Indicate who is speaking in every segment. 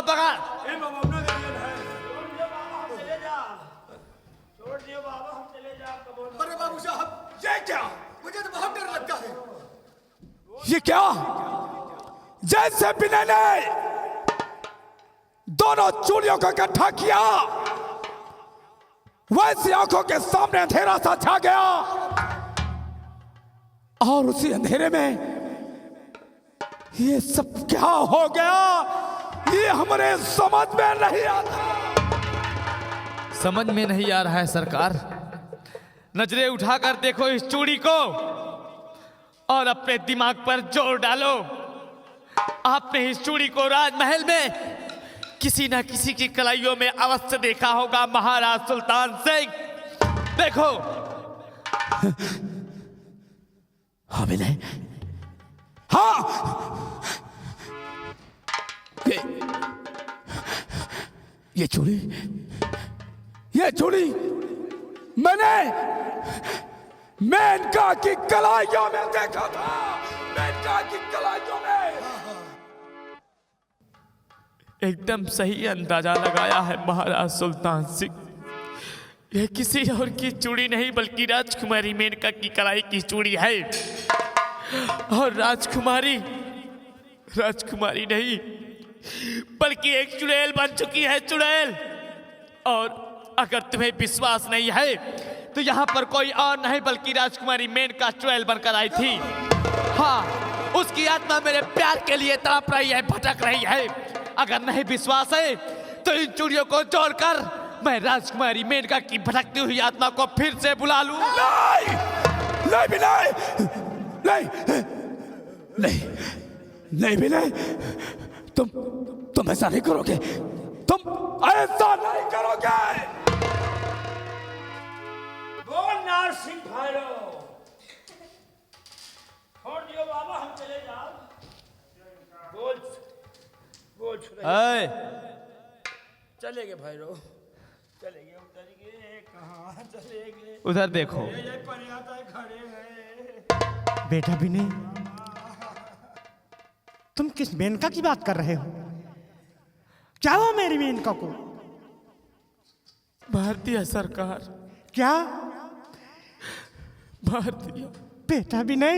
Speaker 1: उसको पकड़।
Speaker 2: अरे बाबू साहब, ये क्या? मुझे तो बहुत डर लगता है।
Speaker 3: ये क्या? जैसे विनय ने दोनों चूड़ियों को इकट्ठा किया, वैसे आंखों के सामने अंधेरा सा छा गया और उसी अंधेरे में ये सब क्या हो गया, ये हमारे समझ में नहीं आता।
Speaker 1: समझ में नहीं आ रहा है सरकार। नजरें उठाकर देखो इस चूड़ी को और अपने दिमाग पर जोर डालो। आपने इस चूड़ी को राजमहल में किसी न किसी की कलाइयों में अवश्य देखा होगा, महाराज सुल्तान सिंह। देखो।
Speaker 3: हाँ विनय, हाँ, ये चूड़ी मैंने मेनका की कलाइयों में देखा था, मेनका की कलाइयों में।
Speaker 1: एकदम सही अंदाजा लगाया है महाराज सुल्तान सिंह। यह किसी और की चूड़ी नहीं बल्कि राजकुमारी मेनका की कलाई की चूड़ी है। और राजकुमारी नहीं बल्कि एक चुड़ैल बन चुकी है, चुड़ैल। और अगर तुम्हें विश्वास नहीं है तो यहाँ पर कोई और नहीं बल्कि राजकुमारी मेनका चुड़ैल बनकर आई थी। हाँ, उसकी आत्मा मेरे प्यार के लिए तड़प रही है, भटक रही है। अगर नहीं विश्वास है तो इन चूड़ियों को जोड़कर मैं राजकुमारी मेनका की भटकती हुई आत्मा को फिर से बुला लूं।
Speaker 3: नहीं, विनय, तुम ऐसा नहीं करोगे, तुम ऐसा नहीं करोगे।
Speaker 4: बोल नारसिंह भाईरो, छोड़ दियो बाबा, हम चले जाओ। बोल चले गए भाईरो, चले गए, उतर गए। कहाँ चले गए?
Speaker 1: उधर देखो।
Speaker 4: खड़े हैं।
Speaker 5: बेटा विनय, तुम किस मेनका की बात कर रहे हो? क्या हुआ मेरी मेनका को?
Speaker 1: भारतीय सरकार।
Speaker 5: क्या?
Speaker 1: भारतीय।
Speaker 5: बेटा विनय,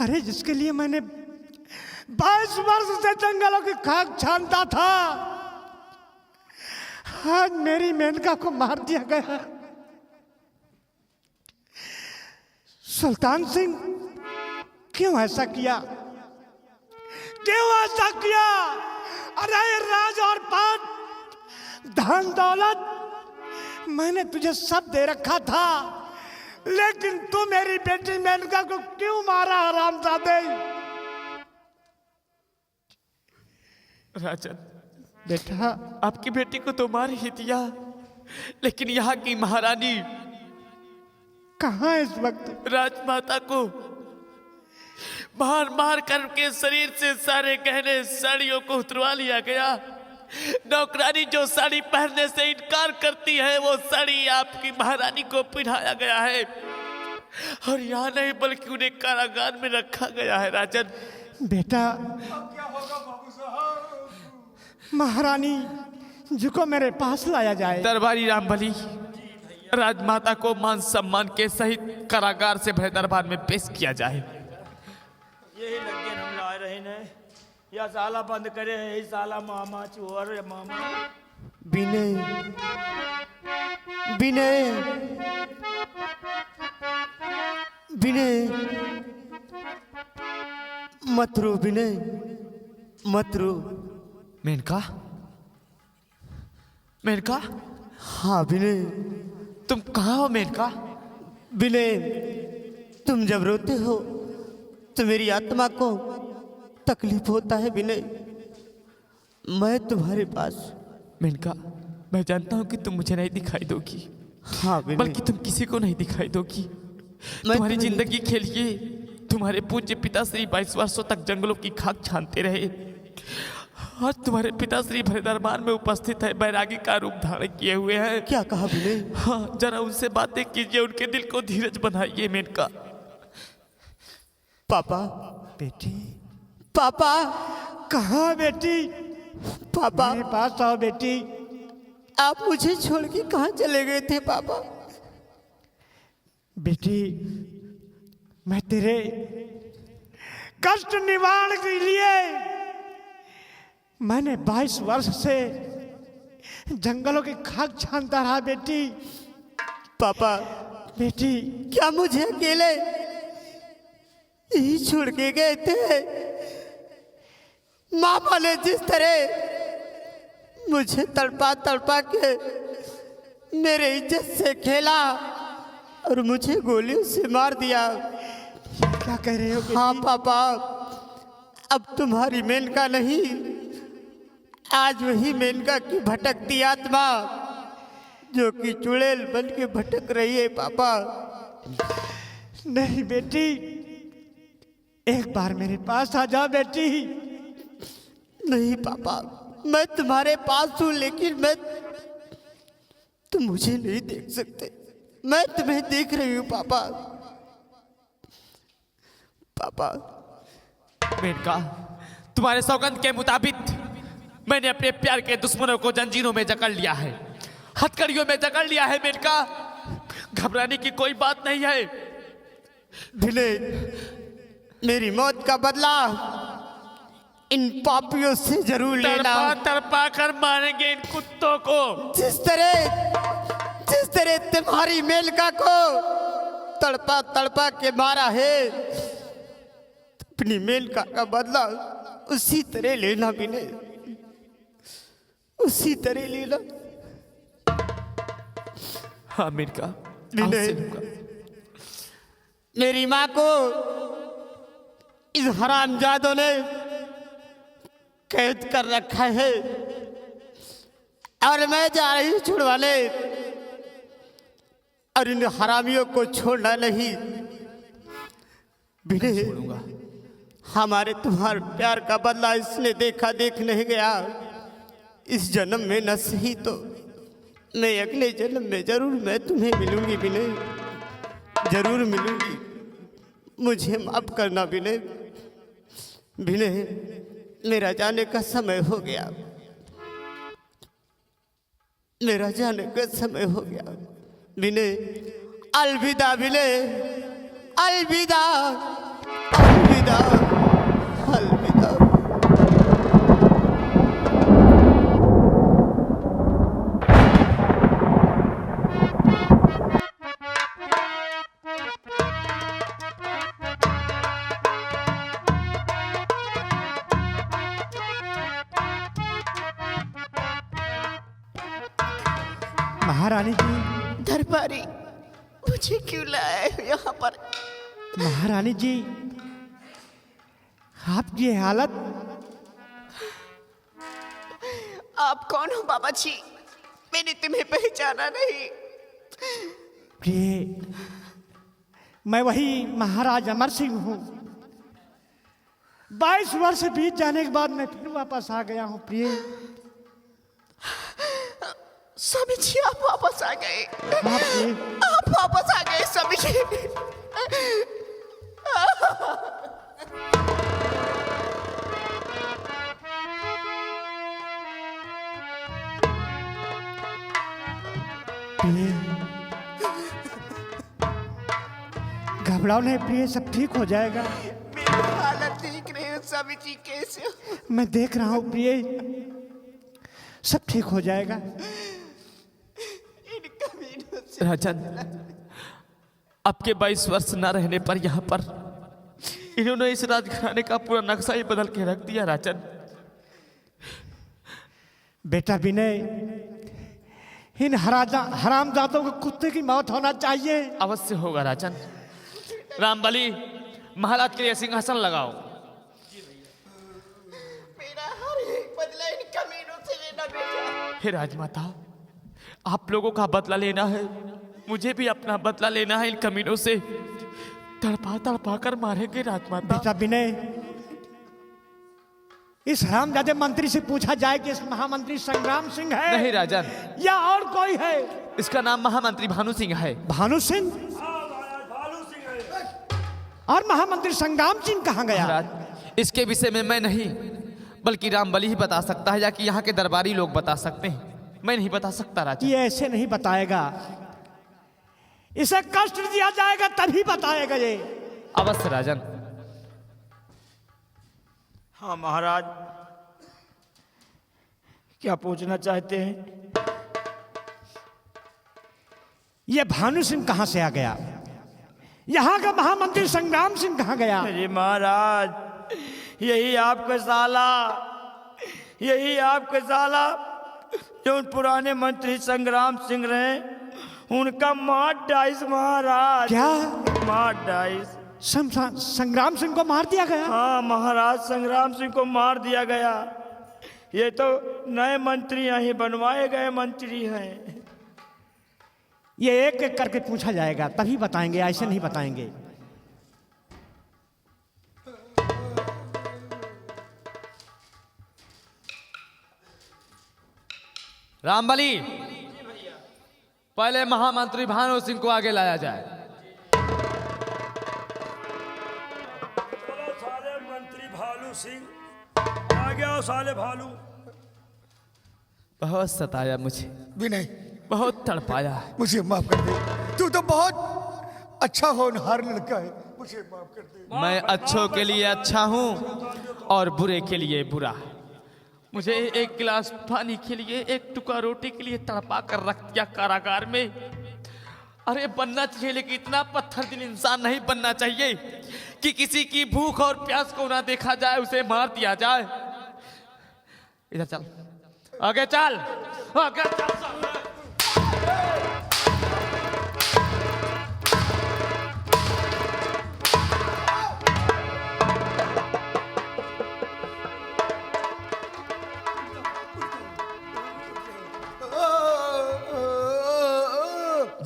Speaker 5: अरे जिसके लिए मैंने 22 वर्ष से जंगलों की खाक छानता था, आज मेरी मेनका को मार दिया गया। सुल्तान सिंह, क्यों ऐसा किया? क्यों ऐसा किया? अरे राज और पद, धन दौलत मैंने तुझे सब दे रखा था, लेकिन तू मेरी बेटी मेनका को क्यों मारा हरामजादे?
Speaker 1: राजन,
Speaker 5: बेटा,
Speaker 1: आपकी बेटी को तो मार ही दिया, लेकिन यहाँ की महारानी
Speaker 5: कहाँ इस वक्त?
Speaker 1: राजमाता को मार करके शरीर से सारे गहने साड़ियों को उतरवा लिया गया। नौकरानी जो साड़ी पहनने से इनकार करती है, वो साड़ी आपकी महारानी को पहनाया गया है। और यहाँ नहीं बल्कि उन्हें कारागार में रखा गया है। राजन
Speaker 5: बेटा,
Speaker 4: क्या होगा बाबू साहब?
Speaker 5: महारानी जी को मेरे पास लाया जाए।
Speaker 1: दरबारी रामबली, राजमाता को मान सम्मान के सहित कारागार से भरे दरबार में पेश किया जाए।
Speaker 4: यही लगे हम ला रहे ने, या साला बंद करे है, साला मामा चोर मामा।
Speaker 5: विनय, विनय, विनय, मत रो विनय, मत रो।
Speaker 1: मेनका, मेनका,
Speaker 5: हाँ विनय।
Speaker 1: तुम कहाँ हो मेनका?
Speaker 5: विनय, तुम जब रोते हो तो मेरी आत्मा को तकलीफ होता है विनय। मैं तुम्हारे पास।
Speaker 1: मेनका, मैं जानता हूँ कि तुम मुझे नहीं दिखाई दोगी।
Speaker 5: हाँ विनय,
Speaker 1: बल्कि तुम किसी को नहीं दिखाई दोगी। तुम्हारी जिंदगी के लिए तुम्हारे पूज्य पिताश्री 22 वर्षों तक जंगलों की खाक छानते रहे। आज तुम्हारे पिताश्री भरे दरबार में उपस्थित है, बैरागी का रूप धारण किए हुए हैं।
Speaker 5: क्या कहा विनय?
Speaker 1: हाँ, जरा उनसे बातें कीजिए, उनके दिल को धीरज बनाइए मेनका।
Speaker 5: पापा, बेटी, पापा, कहाँ बेटी?
Speaker 6: पापा
Speaker 5: मेरे पास आओ बेटी।
Speaker 6: आप मुझे छोड़ के कहाँ चले गए थे पापा?
Speaker 5: बेटी मैं तेरे कष्ट निवारण के लिए मैंने 22 वर्ष से जंगलों की खाक छानता रहा बेटी।
Speaker 6: पापा
Speaker 5: बेटी
Speaker 6: क्या मुझे अकेले ही छोड़ के गए थे? मामा ने जिस तरह मुझे तड़पा तड़पा के मेरे इज्जत से खेला और मुझे गोलियों से मार दिया।
Speaker 5: क्या कह रहे हो बेटी?
Speaker 6: हाँ पापा, अब तुम्हारी मेनका नहीं, आज वही मेनका की भटकती आत्मा जो कि चुड़ैल बन के भटक रही है पापा।
Speaker 5: नहीं बेटी, एक बार मेरे पास आ जा बेटी।
Speaker 6: नहीं पापा, मैं तुम्हारे पास हूं, लेकिन तुम मुझे नहीं देख सकते। मैं तुम्हें देख रही हूं पापा। पापा
Speaker 1: मेनका, तुम्हारे सौगंध के मुताबिक मैंने अपने प्यार के दुश्मनों को जंजीरों में जकड़ लिया है, हथकड़ियों में जकड़ लिया है। मेनका, घबराने की कोई बात नहीं है।
Speaker 6: भिले, मेरी मौत का बदला इन पापियों से जरूर लेना।
Speaker 1: तड़पा तड़पा कर मारेंगे इन कुत्तों को।
Speaker 6: जिस तरह तुम्हारी मेनका को तड़पा तड़पा के मारा है, अपनी मेनका का बदला उसी तरह लेना विनय, उसी तरह लेना।
Speaker 1: हाँ मेनका,
Speaker 6: विनय, मेरी माँ को इस हरामजादों ने कैद कर रखा है और मैं जा रही हूँ छुड़वाने, और इन हरामियों को छोड़ना नहीं। विनय, हमारे तुम्हारे प्यार का बदला इसने देखा देख नहीं गया। इस जन्म में न सही तो मैं अगले जन्म में जरूर मैं तुम्हें मिलूंगी विनय, जरूर मिलूंगी। मुझे माफ करना विनय। विनय, मेरा जाने का समय हो गया, मेरा जाने का समय हो गया। विनय, अलविदा विनय, अलविदा, अलविदा, अलविदा।
Speaker 5: महारानी जी,
Speaker 6: दरबारी, मुझे क्यों लाए हो यहाँ पर?
Speaker 5: महारानी जी, आपकी हालत।
Speaker 6: आप कौन हो बाबा जी? मैंने तुम्हें पहचाना नहीं।
Speaker 5: प्रिय, मैं वही महाराज अमर सिंह हूँ। 22 वर्ष बीत जाने के बाद मैं फिर वापस आ गया हूँ प्रिय।
Speaker 6: स्वामी जी, आप वापस आ गए।
Speaker 5: हाँ प्रिय,
Speaker 6: आप वापस आ गए स्वामी जी।
Speaker 5: प्रिय, घबराओ नहीं प्रिय, सब ठीक हो जाएगा।
Speaker 6: मेरी हालत देख रहे हो स्वामी जी कैसे हो?
Speaker 5: मैं देख रहा हूँ प्रिय, सब ठीक हो जाएगा।
Speaker 6: इन कमीनों से
Speaker 1: राजन, आपके 22 वर्ष न रहने पर यहाँ पर इन्होंने इस राजघराने का पूरा नक्शा ही बदल के रख दिया। राजन,
Speaker 5: बेटा विनय, इन हरामजादों को कुत्ते की मौत होना चाहिए।
Speaker 1: अवश्य होगा राजन। रामबली, महाराज के लिए सिंहासन लगाओ।
Speaker 6: मेरा हर एक बदला इन कमीनों से लेना बेटा।
Speaker 1: हे राजमाता, आप लोगों का बदला लेना है, मुझे भी अपना बदला लेना है। इन कमीनों से तड़पा तड़पा कर मारेंगे राजमाता।
Speaker 5: बेटा विनय, इस हरामजादे मंत्री से पूछा जाए कि इस महामंत्री संग्राम सिंह है
Speaker 1: नहीं राजन,
Speaker 5: या और कोई है।
Speaker 1: इसका नाम महामंत्री भानु सिंह है।
Speaker 5: भानु सिंह? और महामंत्री संग्राम सिंह कहाँ गया?
Speaker 1: महाराज, इसके विषय में मैं नहीं बल्कि रामबली ही बता सकता है या कि यहाँ के दरबारी लोग बता सकते हैं। मैं नहीं बता सकता राजा।
Speaker 5: ये ऐसे नहीं बताएगा, इसे कष्ट दिया जाएगा तभी बताएगा ये।
Speaker 1: अवश्य राजन।
Speaker 4: हाँ महाराज, क्या पूछना चाहते हैं?
Speaker 5: ये भानु सिंह कहां से आ गया? यहाँ का महामंत्री संग्राम सिंह कहाँ गया?
Speaker 4: अरे महाराज, यही आपका साला, यही आपका साला जो पुराने मंत्री संग्राम सिंह रहे, उनका मार डाइस महाराज।
Speaker 5: क्या?
Speaker 4: मार डाइस।
Speaker 5: संग्राम सिंह को मार दिया गया?
Speaker 4: हाँ महाराज, संग्राम सिंह को मार दिया गया। ये तो नए मंत्री यहाँ बनवाए गए मंत्री हैं।
Speaker 5: ये एक एक करके पूछा जाएगा तभी बताएंगे, ऐसे नहीं बताएंगे।
Speaker 1: रामबली, पहले महामंत्री भानु सिंह को आगे लाया जाए।
Speaker 7: साले मंत्री भालू सिंह आ गया। साले भालू
Speaker 1: बहुत सताया मुझे,
Speaker 2: विनय,
Speaker 1: बहुत तड़पाया।
Speaker 2: मुझे माफ कर दे। तू तो बहुत अच्छा होनहार लड़का है, मुझे माफ कर दे।
Speaker 1: मैं अच्छों के लिए अच्छा हूँ और बुरे के लिए बुरा। मुझे एक गिलास पानी के लिए, एक टुकड़ा रोटी के लिए तड़पा कर रख दिया कारागार में। अरे बनना चाहिए, लेकिन इतना पत्थर दिल इंसान नहीं बनना चाहिए कि किसी की भूख और प्यास को ना देखा जाए, उसे मार दिया जाए। इधर चल, आगे चल, आगे चल।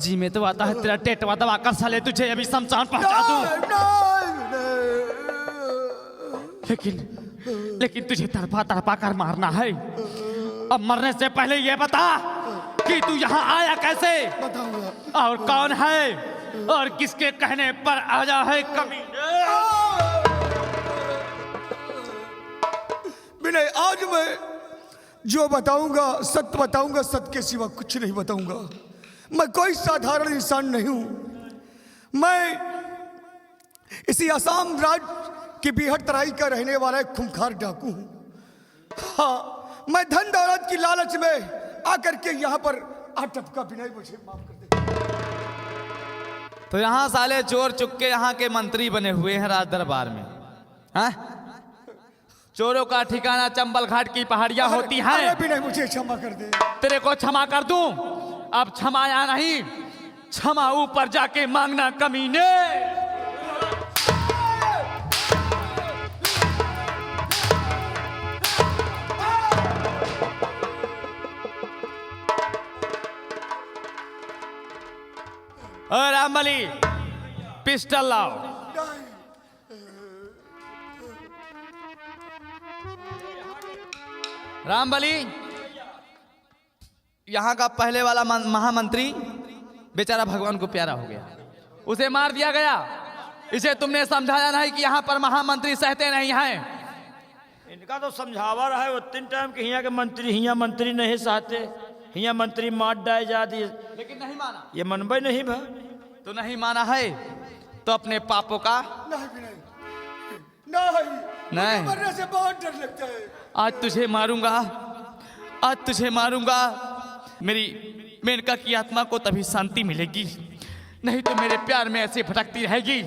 Speaker 1: जी में तो आता है तेरा टेटवा दबा कर साले तुझे अभी शमशान पहुंचा दूं। लेकिन तुझे तड़पा तड़पा कर मारना है। अब मरने से पहले ये बता कि तू यहाँ आया कैसे, और कौन है, और किसके कहने पर आया है कमीने?
Speaker 2: विनय, आज मैं जो बताऊंगा सत्य बताऊंगा, सत्य के सिवा कुछ नहीं बताऊंगा। मैं कोई साधारण इंसान नहीं हूं। मैं इसी असम राज्य की बीहट तराई का रहने वाला एक खूंखार डाकू हूं। हाँ, मैं धन दौलत की लालच में आकर के यहाँ पर आटपका। विनय, मुझे माफ कर दे।
Speaker 1: तो यहाँ साले चोर चुक्के यहाँ के मंत्री बने हुए हैं राज दरबार में। हाँ? चोरों का ठिकाना चंबल घाट की पहाड़ियां होती हैं।
Speaker 2: विनय, मुझे क्षमा कर दे।
Speaker 1: तेरे को क्षमा कर दूं? अब क्षमा या नहीं, क्षमा ऊपर जाके मांगना कमीने। और रामबली, पिस्टल लाओ। रामबली, यहाँ का पहले वाला महामंत्री बेचारा भगवान को प्यारा हो गया, उसे मार दिया गया। इसे तुमने समझाया नहीं कि यहाँ पर महामंत्री सहते नहीं हैं।
Speaker 4: इनका तो समझावा रहा है वो तीन टाइम के हिया के मंत्री, हिया मंत्री नहीं सहते, हिया मंत्री मार डाए जा दिए,
Speaker 1: लेकिन नहीं माना।
Speaker 4: ये मनबे नहीं भा।
Speaker 1: तो नहीं माना है तो अपने पापों का
Speaker 2: नहीं विनय, नहीं,
Speaker 1: नहीं।
Speaker 2: मरने से बहुत डर लगता है।
Speaker 1: आज तुझे मारूंगा, आज तुझे मारूंगा। मेरी मेनका की आत्मा को तभी शांति मिलेगी, नहीं तो मेरे प्यार में ऐसे भटकती रहेगी।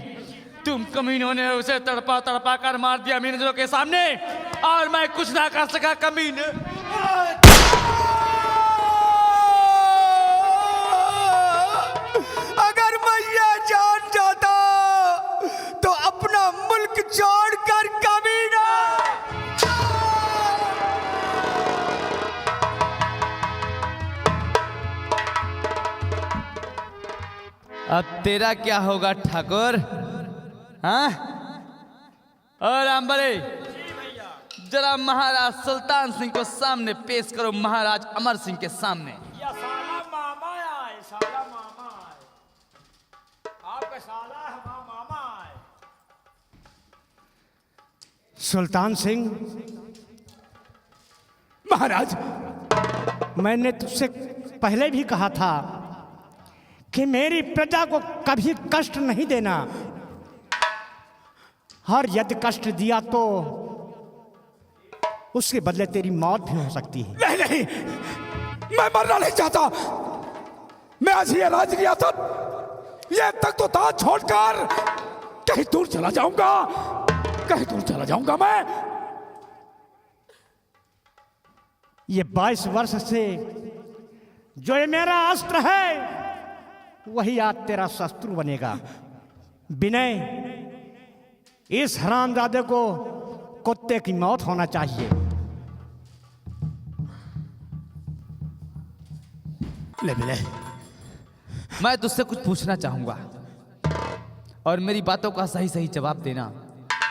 Speaker 1: तुम कमीनों ने उसे तड़पा तड़पा कर मार दिया मेरी नजरों के सामने, और मैं कुछ ना कर सका। कमीने,
Speaker 2: अगर मैं ये जान जाता तो अपना मुल्क छोड़कर कभी ना।
Speaker 1: अब तेरा क्या होगा ठाकुर? हाँ? और रामबली, जरा महाराज सुल्तान सिंह को सामने पेश करो, महाराज अमर सिंह के सामने।
Speaker 4: या साला मामा आए, साला मामा आए, आपका साला है मामा आए।
Speaker 5: सुल्तान सिंह,
Speaker 3: महाराज,
Speaker 5: मैंने तुझसे पहले भी कहा था कि मेरी प्रजा को कभी कष्ट नहीं देना, और यदि कष्ट दिया तो उसके बदले तेरी मौत भी हो सकती है।
Speaker 3: नहीं नहीं, मैं मरना नहीं चाहता। मैं आज ये राज रियासत, ये तक तो ताज छोड़कर कहीं दूर चला जाऊंगा, कहीं दूर चला जाऊंगा। मैं
Speaker 5: ये 22 वर्ष से जो ये मेरा अस्त्र है वही आज तेरा शत्रु बनेगा। विनय, इस हरामजादे को कुत्ते की मौत होना चाहिए।
Speaker 3: ले मिले,
Speaker 1: मैं तुझसे कुछ पूछना चाहूंगा और मेरी बातों का सही सही जवाब देना।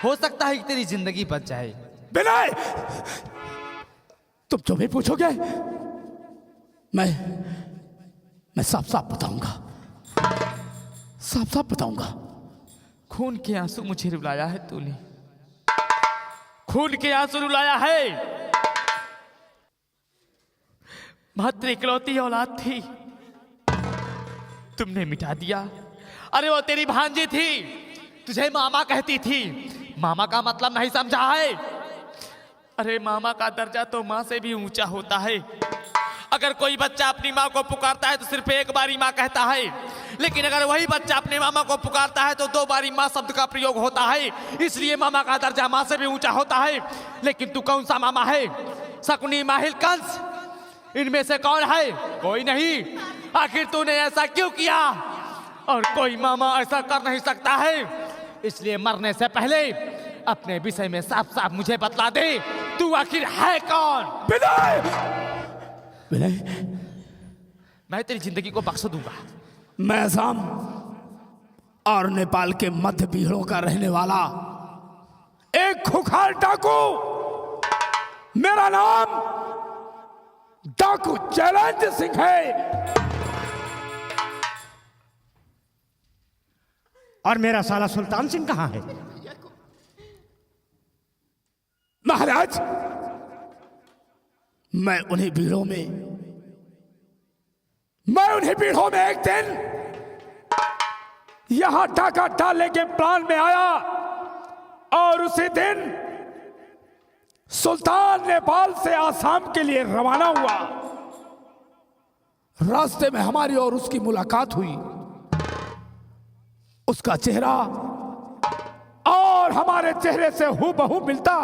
Speaker 1: हो सकता है कि तेरी जिंदगी बच जाए।
Speaker 3: विनय, तुम जो भी पूछोगे मैं साफ साफ बताऊंगा, साफ साफ बताऊंगा।
Speaker 1: खून के आंसू मुझे रुलाया है तूने, खून के आंसू रुलाया है। मात्र इकलौती औलाद थी, तुमने मिटा दिया। अरे वो तेरी भांजी थी, तुझे मामा कहती थी। मामा का मतलब नहीं समझा है? अरे मामा का दर्जा तो माँ से भी ऊंचा होता है। अगर कोई बच्चा अपनी माँ को पुकारता है तो सिर्फ एक बारी माँ कहता है, लेकिन अगर वही बच्चा अपने मामा को पुकारता है तो 2 बारी माँ शब्द का प्रयोग होता है। इसलिए मामा का दर्जा माँ से भी ऊंचा होता है। लेकिन तू कौन सा मामा है? शकुनी, माहिल, कंस, इनमें से कौन है? कोई नहीं। आखिर तूने ऐसा क्यों किया? और कोई मामा ऐसा कर नहीं सकता है। इसलिए मरने से पहले अपने विषय में साफ साफ मुझे बतला दे, तू आखिर है कौन?
Speaker 3: विनय, विनय,
Speaker 1: मैं तेरी जिंदगी को बख्श दूंगा।
Speaker 3: मैं असम और नेपाल के मध्य पीढ़ों का रहने वाला एक खुखार डाकू, मेरा नाम डाकू चैलेंज सिंह है।
Speaker 5: और मेरा साला सुल्तान सिंह कहाँ है?
Speaker 3: महाराज, मैं उन्हीं भीड़ों में एक दिन यहां डाका डालने के प्लान में आया, और उसी दिन सुल्तान नेपाल से आसाम के लिए रवाना हुआ। रास्ते में हमारी और उसकी मुलाकात हुई। उसका चेहरा और हमारे चेहरे से हूबहू मिलता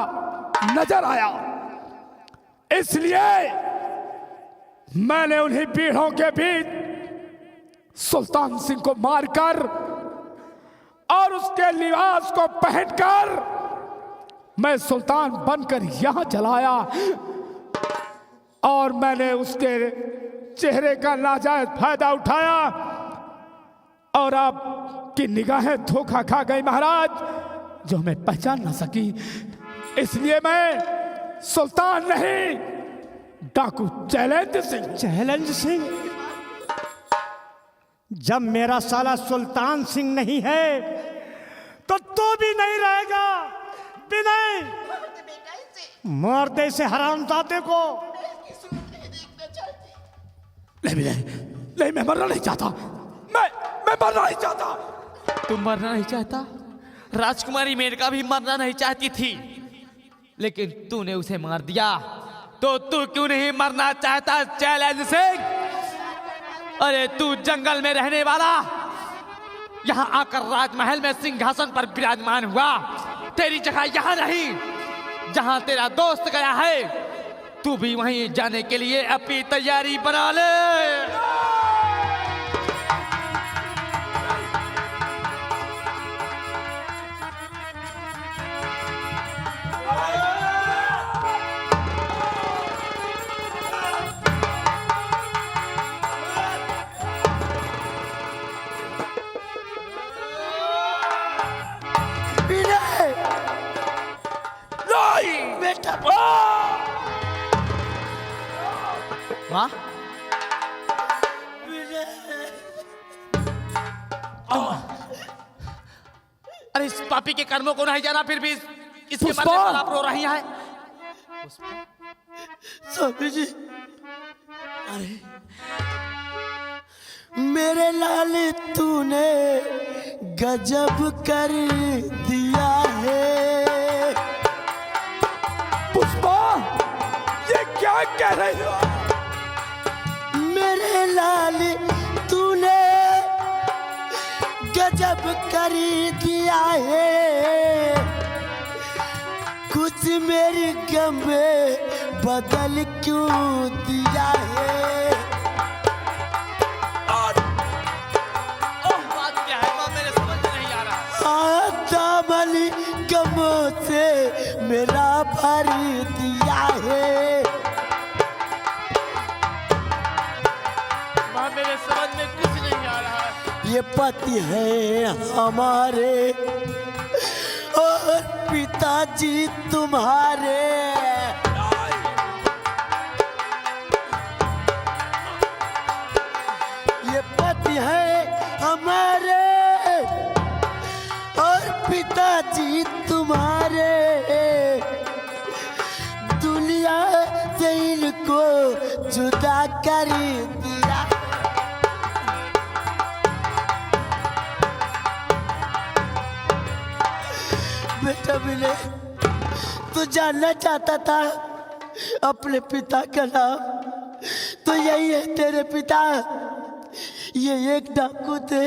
Speaker 3: नजर आया। इसलिए मैंने उन्हीं भीड़ों के बीच सुल्तान सिंह को मारकर और उसके लिबास को पहनकर मैं सुल्तान बनकर यहां चला आया, और मैंने उसके चेहरे का नाजायज फायदा उठाया और आपकी निगाहें धोखा खा गई महाराज, जो मैं पहचान ना सकी। इसलिए मैं सुल्तान नहीं, डाकू चैलेंज सिंह।
Speaker 5: चैलेंज सिंह? जब मेरा साला सुल्तान सिंह नहीं है तो तू भी नहीं रहेगा। विनय, मार दे इसे हरामजादे को।
Speaker 3: नहीं, मैं मरना नहीं चाहता। मैं मरना नहीं चाहता।
Speaker 1: तुम मरना नहीं चाहता? राजकुमारी मेनका भी मरना नहीं चाहती थी, लेकिन तूने उसे मार दिया। तो तू क्यों नहीं मरना चाहता चैलेंज सिंह? अरे तू जंगल में रहने वाला, यहां आकर राजमहल में सिंहासन पर विराजमान हुआ। तेरी जगह यहां नहीं, जहां तेरा दोस्त गया है। तू भी वहीं जाने के लिए अपनी तैयारी बना ले। वाह, अरे इस पापी के कर्मों को नहीं जाना, फिर भी इसके मरने पर आप रो रही हैं।
Speaker 6: स्वामी जी, अरे मेरे लाल तूने गजब कर दिया है।
Speaker 3: पुष्पा, ये क्या कह रही हो?
Speaker 6: मेरे लाल तूने गजब कर दिया है, कुछ मेरी गम में बदल क्यों दिया है।
Speaker 1: बात क्या है माँ, मेरे समझ में नहीं आ रहा।
Speaker 6: दामन गमों से मेरा भर दिया है।
Speaker 1: माँ मेरे समझ में कुछ नहीं आ रहा है।
Speaker 6: ये पति है हमारे और पिताजी तुम्हारे। ये पति है हमारे और पिताजी तुम्हारे। दुनिया से इनको जुदा कर दिया। बेटा मिले, तू जानना चाहता था अपने पिता का नाम, तो यही है तेरे पिता। ये एक डाकू थे,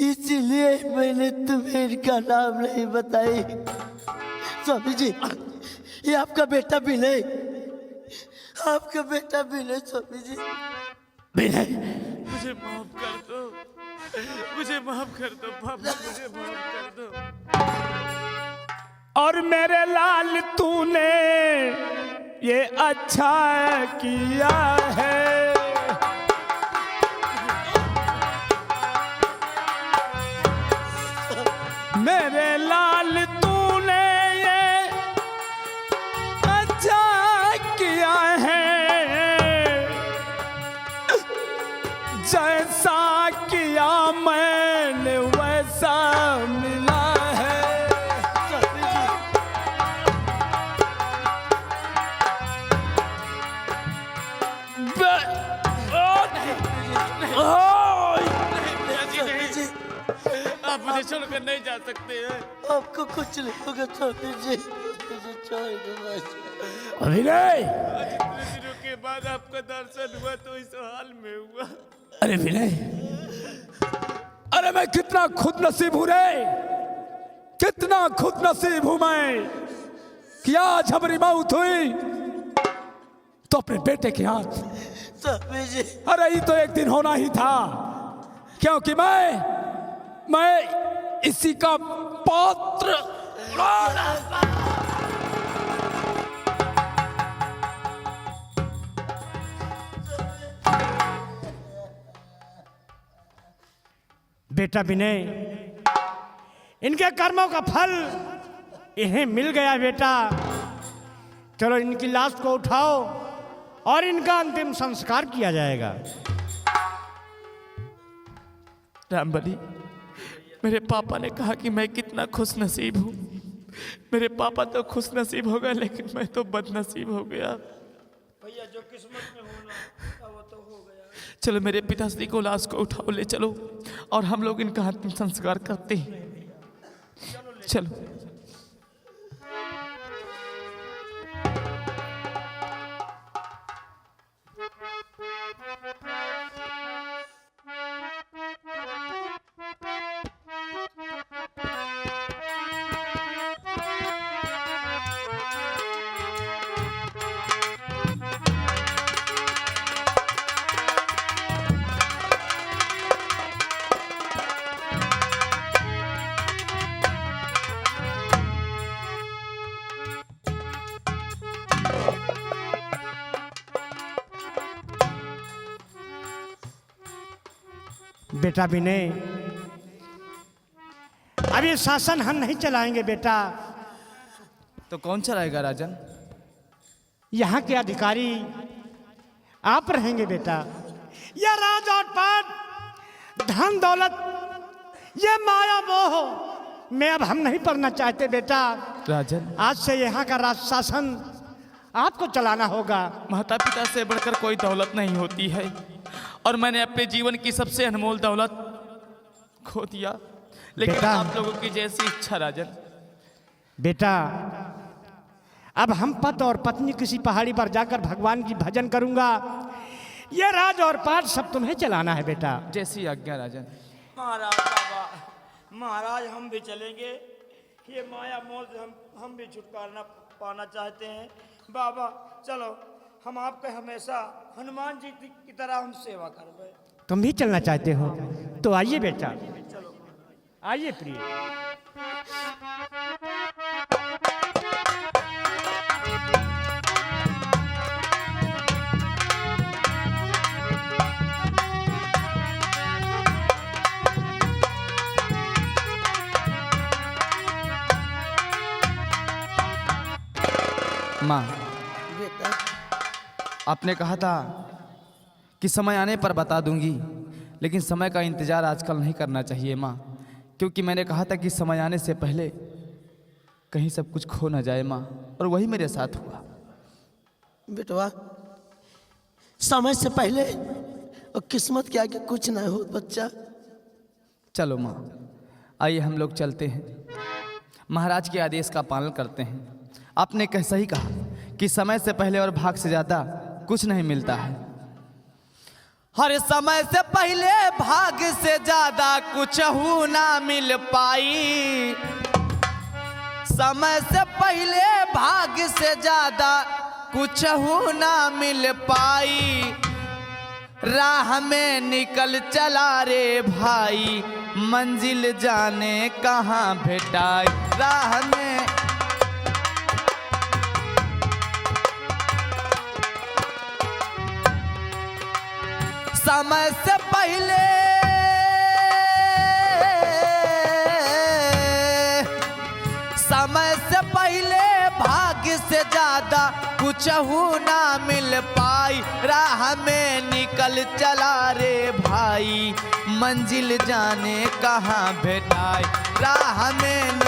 Speaker 6: इसीलिए मैंने तुम्हें इनका नाम नहीं बताई। स्वामी जी, ये आपका बेटा विनय, आपका बेटा विनय। स्वामी जी,
Speaker 3: विनय,
Speaker 1: मुझे माफ कर दो, मुझे माफ कर दो पापा, मुझे माफ कर दो।
Speaker 3: और मेरे लाल तूने ये अच्छा किया है। मेरे लाल तूने ये अच्छा किया है, जैसा किया मैंने वैसा मिला है।
Speaker 1: आप मुझे छोड़कर नहीं जा सकते हैं।
Speaker 6: आपको कुछ नहीं होगा स्वामी जी, मुझे छोड़ दो बस।
Speaker 3: विनय,
Speaker 1: इतने दिनों के बाद आपका दर्शन हुआ तो इस हाल में हुआ।
Speaker 3: अरे विनय, अरे मैं कितना खुद नसीब हूं रे, कितना खुद नसीब हूं मैं कि आज हमारी मौत हुई तो अपने बेटे के हाथ।
Speaker 6: स्वामी जी,
Speaker 3: अरे ये तो एक दिन होना ही था, क्योंकि मैं इसी का पात्र।
Speaker 5: बेटा विनय, इनके कर्मों का फल इन्हें मिल गया। बेटा चलो इनकी लाश को उठाओ और इनका अंतिम संस्कार किया जाएगा।
Speaker 1: रामबली, मेरे पापा ने कहा कि मैं कितना खुश नसीब हूँ। मेरे पापा तो खुश नसीब हो गए, लेकिन मैं तो बदनसीब हो गया।
Speaker 4: भैया जो किस्मत में होना वो तो हो गया।
Speaker 1: चलो मेरे पिताश्री को लाश को उठाओ, ले चलो और हम लोग इनका अंतिम संस्कार करते हैं। चलो।
Speaker 5: बेटा विनय, अब ये शासन हम नहीं चलाएंगे बेटा,
Speaker 8: तो कौन चलाएगा राजन?
Speaker 5: यहाँ के अधिकारी आप रहेंगे बेटा। यह राज और पाट, धन दौलत, ये माया मोह में अब हम नहीं पढ़ना चाहते बेटा।
Speaker 8: राजन,
Speaker 5: आज से यहाँ का राज शासन आपको चलाना होगा।
Speaker 1: माता पिता से बढ़कर कोई दौलत नहीं होती है और मैंने अपने जीवन की सबसे अनमोल दौलत खो दिया, लेकिन
Speaker 5: बेटा।
Speaker 1: आप लोगों की जैसी इच्छा राजन।
Speaker 5: बेटा, अब हम पति और पत्नी किसी पहाड़ी पर जाकर भगवान की भजन करूंगा। ये राज और पाठ सब तुम्हें चलाना है बेटा।
Speaker 1: जैसी आज्ञा राजन।
Speaker 4: महाराज बाबा, महाराज हम भी चलेंगे, ये माया मोह से हम भी छुटकारा पाना चाहते हैं। बाबा चलो, हम आपके हमेशा हनुमान जी की तरह हम सेवा करबे।
Speaker 5: तुम भी चलना चाहते हो तो आइए बेटा, आइए प्रिय।
Speaker 8: माँ, आपने कहा था कि समय आने पर बता दूंगी, लेकिन समय का इंतज़ार आजकल नहीं करना चाहिए माँ, क्योंकि मैंने कहा था कि समय आने से पहले कहीं सब कुछ खो ना जाए माँ, और वही मेरे साथ हुआ।
Speaker 9: बेटवा, समय से पहले और किस्मत के आगे कुछ ना हो बच्चा।
Speaker 8: चलो माँ, आइए हम लोग चलते हैं, महाराज के आदेश का पालन करते हैं। आपने कैसा ही कहा कि समय से पहले और भाग से ज़्यादा कुछ नहीं मिलता है। हर समय से पहले भाग से ज्यादा कुछ हो ना मिल पाई, समय से पहले भाग से ज्यादा कुछ हो ना मिल पाई। राह में निकल चला रे भाई, मंजिल जाने कहाँ भेटाई। राह में समय से पहले भाग्य से ज्यादा कुछ हो ना मिल पाई। राह में निकल चला रे भाई, मंजिल जाने कहाँ भेटाई। राह में